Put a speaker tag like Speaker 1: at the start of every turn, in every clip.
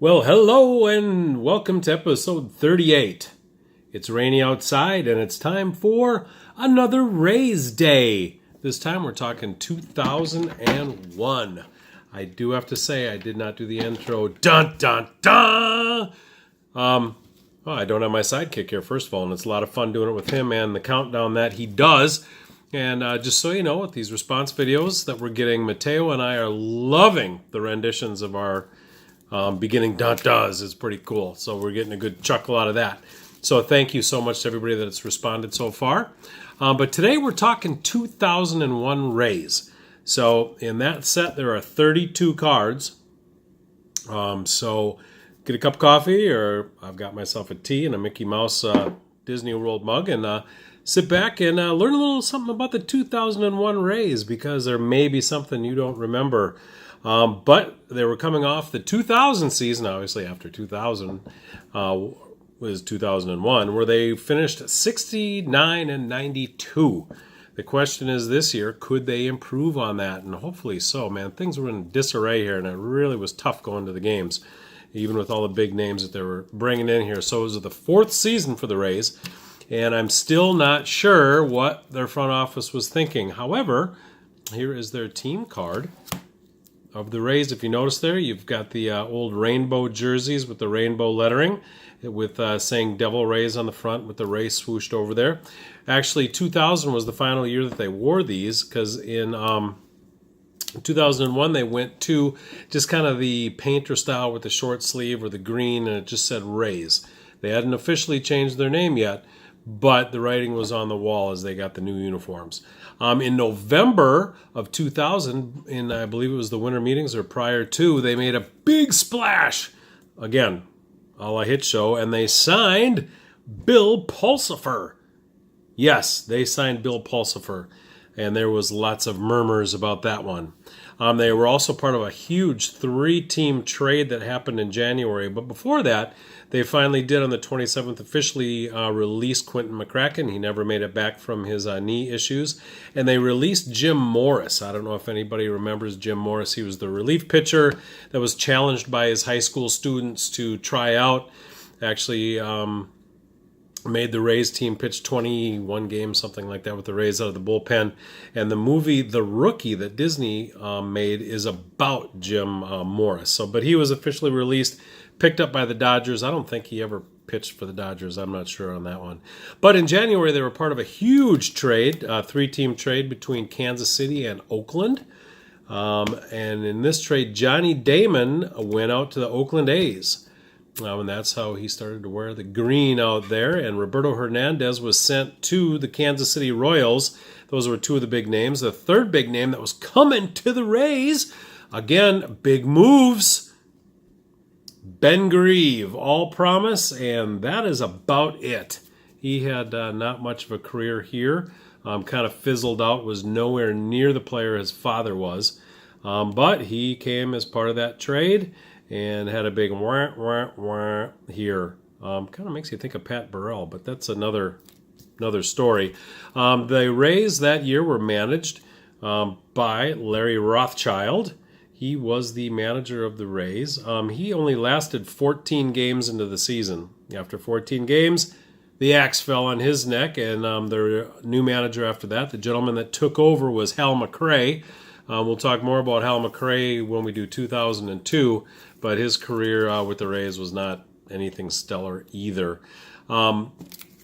Speaker 1: Well, hello and welcome to episode 38. It's rainy outside and it's time for another Rays Day. This time we're talking 2001. I do have to say I did not do the intro. Dun dun dun! Well, I don't have my sidekick here, first of all, and it's a lot of fun doing it with him and the countdown that he does. And just so you know, with these response videos that we're getting, Mateo and I are loving the renditions of our beginning dun-duns. Is pretty cool. So we're getting a good chuckle out of that. So thank you so much to everybody that's responded so far. But today we're talking 2001 Rays. So in that set, there are 32 cards. So get a cup of coffee, or I've got myself a tea and a Mickey Mouse Disney World mug, and sit back and learn a little something about the 2001 Rays, because there may be something you don't remember. But they were coming off the 2000 season, obviously after 2000 was 2001, where they finished 69 and 92. The question is this year, could they improve on that? And hopefully so, man. Things were in disarray here, and it really was tough going to the games, even with all the big names that they were bringing in here. So it was the fourth season for the Rays, and I'm still not sure what their front office was thinking. However, here is their team card of the Rays. If you notice there, you've got the old rainbow jerseys with the rainbow lettering, with saying Devil Rays on the front with the Ray swooshed over there. Actually, 2000 was the final year that they wore these, because in 2001 they went to just kind of the painter style with the short sleeve or the green, and it just said Rays. They hadn't officially changed their name yet, but the writing was on the wall as they got the new uniforms. In November of 2000, in I believe it was the winter meetings or prior to, they made a big splash, again, a la Hit Show, and they signed Bill Pulsipher. Yes, they signed Bill Pulsipher, and there was lots of murmurs about that one. They were also part of a huge 3-team trade that happened in January, but before that, they finally did on the 27th officially release Quentin McCracken. He never made it back from his knee issues. And they released Jim Morris. I don't know if anybody remembers Jim Morris. He was the relief pitcher that was challenged by his high school students to try out. Actually made the Rays team pitch 21 games, something like that, with the Rays out of the bullpen. And the movie The Rookie that Disney made is about Jim Morris. But he was officially released, picked up by the Dodgers. I don't think he ever pitched for the Dodgers. I'm not sure on that one. But in January, they were part of a huge trade, a 3-team trade between Kansas City and Oakland. And in this trade, Johnny Damon went out to the Oakland A's. And that's how he started to wear the green out there. And Roberto Hernandez was sent to the Kansas City Royals. Those were two of the big names. The third big name that was coming to the Rays, again, big moves, Ben Grieve, all promise, and that is about it. He had not much of a career here, kind of fizzled out, was nowhere near the player his father was. But he came as part of that trade and had a big wah, wah, wah here. Kind of makes you think of Pat Burrell, but that's another story. The Rays that year were managed by Larry Rothschild. He was the manager of the Rays. He only lasted 14 games into the season. After 14 games, the axe fell on his neck, and their new manager after that, the gentleman that took over, was Hal McRae. We'll talk more about Hal McRae when we do 2002, but his career with the Rays was not anything stellar either.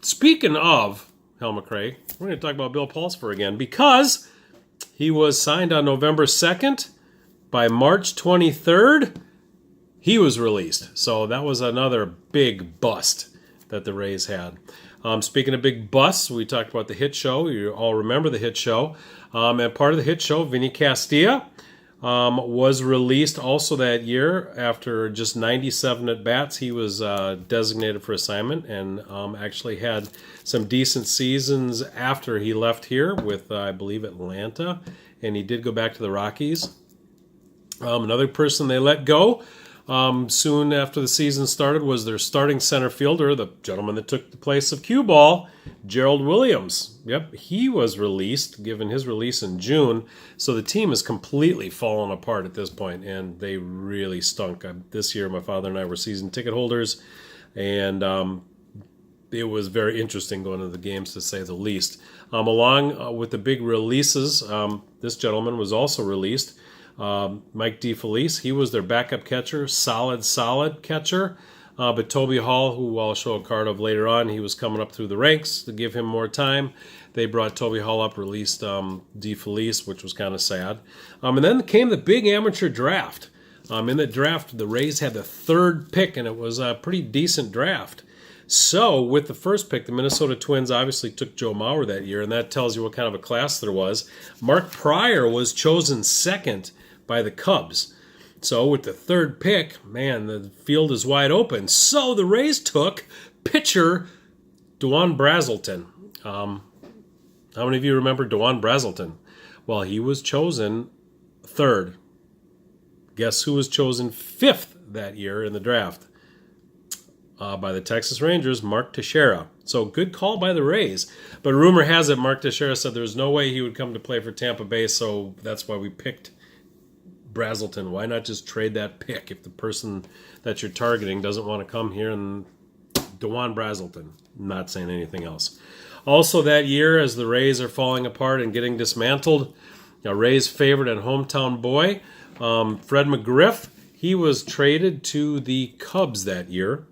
Speaker 1: Speaking of Hal McRae, we're going to talk about Bill Pulsipher again, because he was signed on November 2nd. By March 23rd, he was released. So that was another big bust that the Rays had. Speaking of big busts, we talked about the Hit Show. You all remember the Hit Show. And part of the Hit Show, Vinny Castilla, was released also that year. After just 97 at-bats, he was designated for assignment, and actually had some decent seasons after he left here with, I believe, Atlanta. And he did go back to the Rockies. Another person they let go soon after the season started was their starting center fielder, the gentleman that took the place of cue ball, Gerald Williams. Yep, he was released, given his release in June. So the team has completely fallen apart at this point, and they really stunk. This year, my father and I were season ticket holders, and it was very interesting going to the games, to say the least. Along with the big releases, this gentleman was also released. Mike DeFelice, he was their backup catcher, solid catcher. But Toby Hall, who I'll show a card of later on, he was coming up through the ranks to give him more time. They brought Toby Hall up, released DeFelice, which was kind of sad. And then came the big amateur draft. In the draft, the Rays had the third pick, and it was a pretty decent draft. So with the first pick, the Minnesota Twins obviously took Joe Mauer that year, and that tells you what kind of a class there was. Mark Pryor was chosen second by the Cubs. So with the third pick, man, the field is wide open. So the Rays took pitcher Dwan Brazelton. How many of you remember Dwan Brazelton? Well, he was chosen third. Guess who was chosen fifth that year in the draft? By the Texas Rangers, Mark Teixeira. So good call by the Rays. But rumor has it Mark Teixeira said there was no way he would come to play for Tampa Bay, so that's why we picked Brazelton. Why not just trade that pick if the person that you're targeting doesn't want to come here? And Dwan Brazelton, not saying anything else. Also that year, as the Rays are falling apart and getting dismantled, a Rays favorite and hometown boy, Fred McGriff, he was traded to the Cubs that year.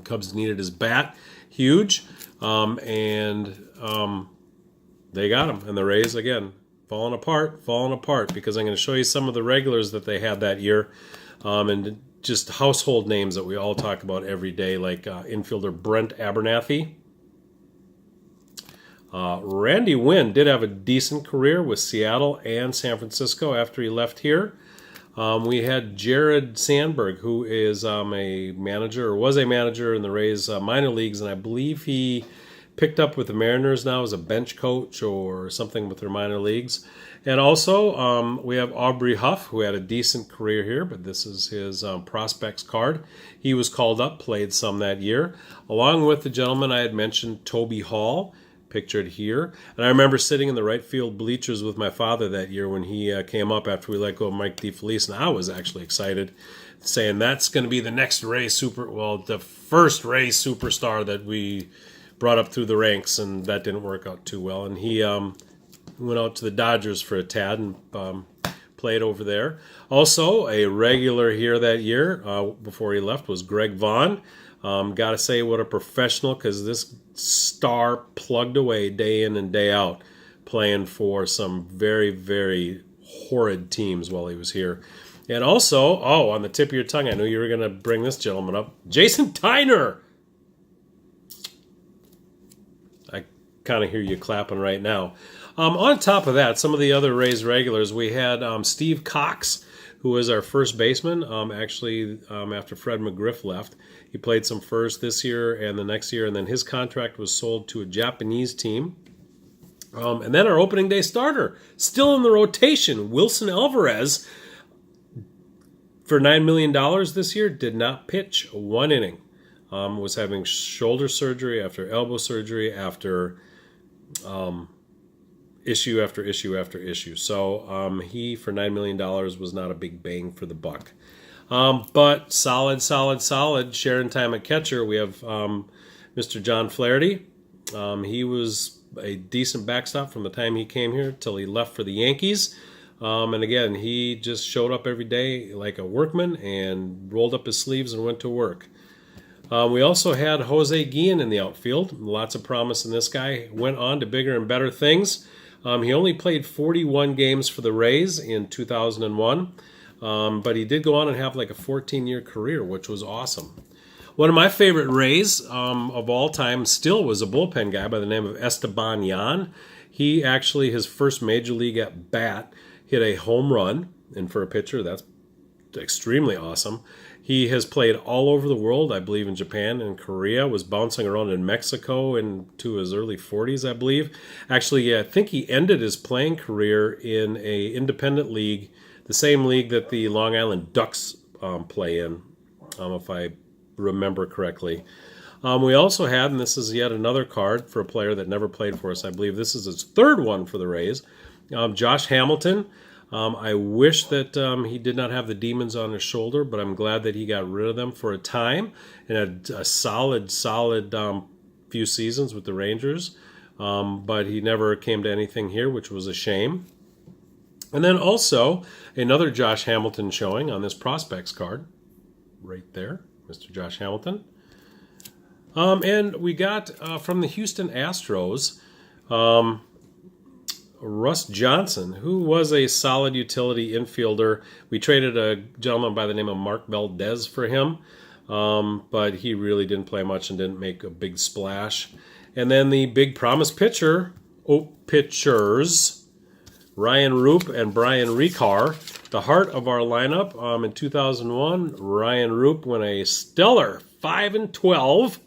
Speaker 1: Cubs needed his bat, huge, and they got him. And the Rays, again, falling apart, because I'm going to show you some of the regulars that they had that year, and just household names that we all talk about every day, like infielder Brent Abernathy. Randy Wynn did have a decent career with Seattle and San Francisco after he left here. We had Jared Sandberg, who is a manager, or was a manager in the Rays minor leagues, and I believe he picked up with the Mariners now as a bench coach or something with their minor leagues. And also, we have Aubrey Huff, who had a decent career here, but this is his prospects card. He was called up, played some that year, along with the gentleman I had mentioned, Toby Hall, pictured here. And I remember sitting in the right field bleachers with my father that year when he came up after we let go of Mike DeFelice, and I was actually excited, saying that's going to be the next the first Rays superstar that we brought up through the ranks, and that didn't work out too well. And he went out to the Dodgers for a tad and played over there. Also, a regular here that year before he left was Greg Vaughn. Got to say, what a professional, because this star plugged away day in and day out, playing for some very, very horrid teams while he was here. And also, on the tip of your tongue, I knew you were going to bring this gentleman up, Jason Tyner. I kind of hear you clapping right now. On top of that, some of the other Rays regulars, we had Steve Cox, who was our first baseman, after Fred McGriff left. He played some first this year and the next year, and then his contract was sold to a Japanese team. And then our opening day starter, still in the rotation, Wilson Alvarez, for $9 million this year, did not pitch one inning. Was having shoulder surgery after elbow surgery after issue after issue after issue. So he, for $9 million, was not a big bang for the buck. But solid sharing time at catcher. We have Mr. John Flaherty. He was a decent backstop from the time he came here till he left for the Yankees. And again, he just showed up every day like a workman and rolled up his sleeves and went to work. We also had Jose Guillen in the outfield. Lots of promise in this guy. Went on to bigger and better things. He only played 41 games for the Rays in 2001. But he did go on and have like a 14-year career, which was awesome. One of my favorite Rays of all time still was a bullpen guy by the name of Esteban Yan. He actually, his first major league at bat, hit a home run. And for a pitcher, that's extremely awesome. He has played all over the world, I believe in Japan and Korea, was bouncing around in Mexico into his early 40s, I believe. Actually, I think he ended his playing career in a independent league, the same league that the Long Island Ducks play in, if I remember correctly. We also had, and this is yet another card for a player that never played for us. I believe this is his third one for the Rays. Josh Hamilton. I wish that he did not have the demons on his shoulder, but I'm glad that he got rid of them for a time and had a solid few seasons with the Rangers. But he never came to anything here, which was a shame. And then also another Josh Hamilton showing on this prospects card. Right there, Mr. Josh Hamilton. And we got from the Houston Astros, Russ Johnson, who was a solid utility infielder. We traded a gentleman by the name of Mark Valdez for him, but he really didn't play much and didn't make a big splash. And then the big promise pitchers, Ryan Roop and Brian Rekar, the heart of our lineup. In 2001, Ryan Roop went a stellar 5-12.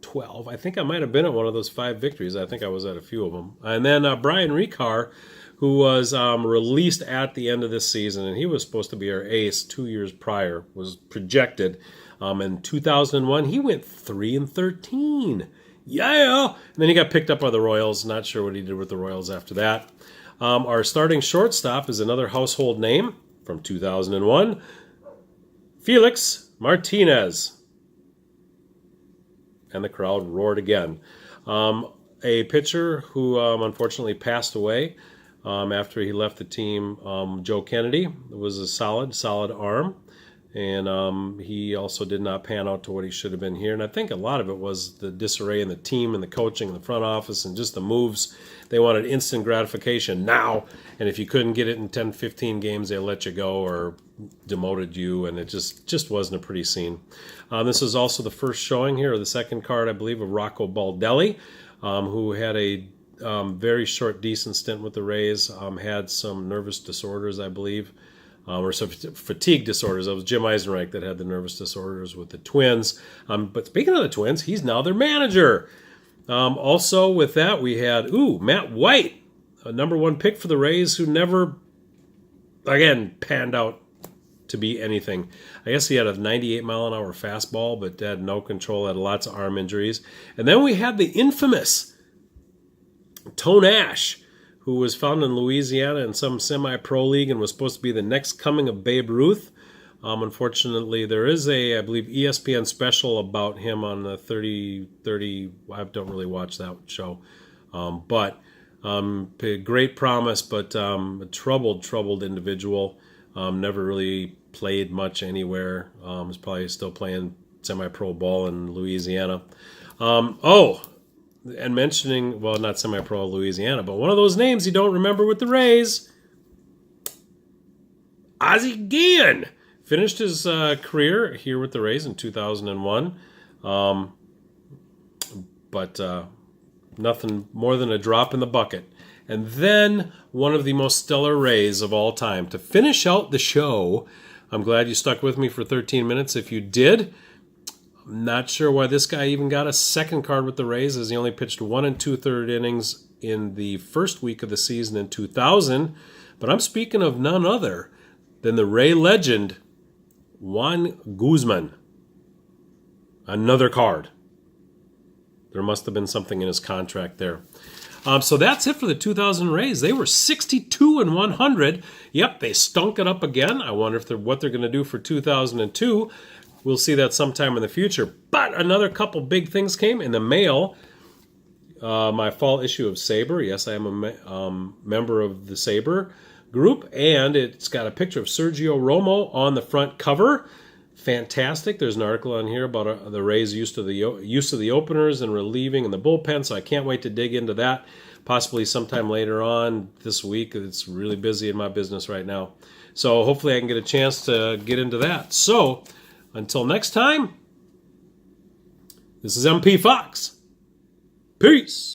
Speaker 1: 5-12. I think I might have been at one of those 5 victories. I think I was at a few of them. And then Brian Rekar, who was released at the end of this season, and he was supposed to be our ace 2 years prior, was projected. In 2001, he went 3-13. Yeah! And then he got picked up by the Royals. Not sure what he did with the Royals after that. Our starting shortstop is another household name from 2001, Felix Martinez. And the crowd roared again. A pitcher who unfortunately passed away after he left the team, Joe Kennedy. It was a solid arm. And he also did not pan out to what he should have been here. And I think a lot of it was the disarray in the team and the coaching and the front office and just the moves. They wanted instant gratification now. And if you couldn't get it in 10, 15 games, they let you go or demoted you. And it just wasn't a pretty scene. This is also the first showing here, or the second card, I believe, of Rocco Baldelli, who had a very short, decent stint with the Rays, had some nervous disorders, I believe. Or some fatigue disorders. It was Jim Eisenreich that had the nervous disorders with the Twins. But speaking of the Twins, he's now their manager. Also with that, we had, Matt White, a number 1 pick for the Rays, who never, again, panned out to be anything. I guess he had a 98-mile-an-hour fastball, but had no control, had lots of arm injuries. And then we had the infamous Tone Ash, who was found in Louisiana in some semi-pro league and was supposed to be the next coming of Babe Ruth. Unfortunately, there is I believe, ESPN special about him on the 30. I don't really watch that show. But great promise, but a troubled individual. Never really played much anywhere. Was probably still playing semi-pro ball in Louisiana. And mentioning, well, not semi-pro Louisiana, but one of those names you don't remember with the Rays, Ozzie Guillen finished his career here with the Rays in 2001, but nothing more than a drop in the bucket. And then one of the most stellar Rays of all time. To finish out the show, I'm glad you stuck with me for 13 minutes. If you did, I'm not sure why this guy even got a second card with the Rays, as he only pitched 1 2/3 innings in the first week of the season in 2000. But I'm speaking of none other than the Ray legend, Juan Guzman. Another card. There must have been something in his contract there. So that's it for the 2000 Rays. They were 62-100. Yep, they stunk it up again. I wonder what they're going to do for 2002. We'll see that sometime in the future. But another couple big things came in the mail. My fall issue of Sabre. Yes, I am a member of the Sabre group. And it's got a picture of Sergio Romo on the front cover. Fantastic. There's an article on here about the Rays' use of the openers and relieving in the bullpen. So I can't wait to dig into that. Possibly sometime later on this week. It's really busy in my business right now. So hopefully I can get a chance to get into that. So until next time, this is MP Fox. Peace.